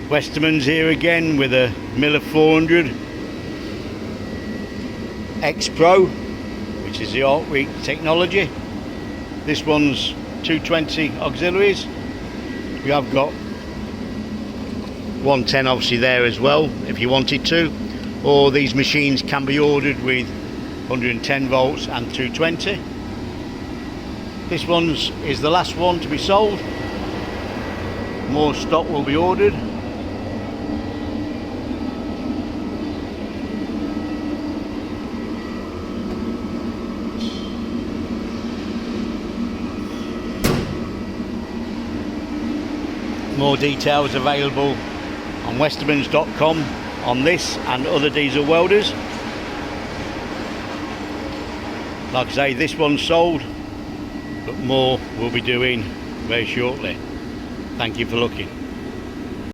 Westermans here again with a Miller 400 X Pro, which is the Arc Reach technology. This one's 220 auxiliaries. We have got 110 obviously there as well if you wanted to, or these machines can be ordered with 110 volts and 220. This one's is the last one to be sold. More stock will be ordered. More details available on westermans.com on this and other diesel welders. Like I say, this one's sold, but more we'll be doing very shortly. Thank you for looking.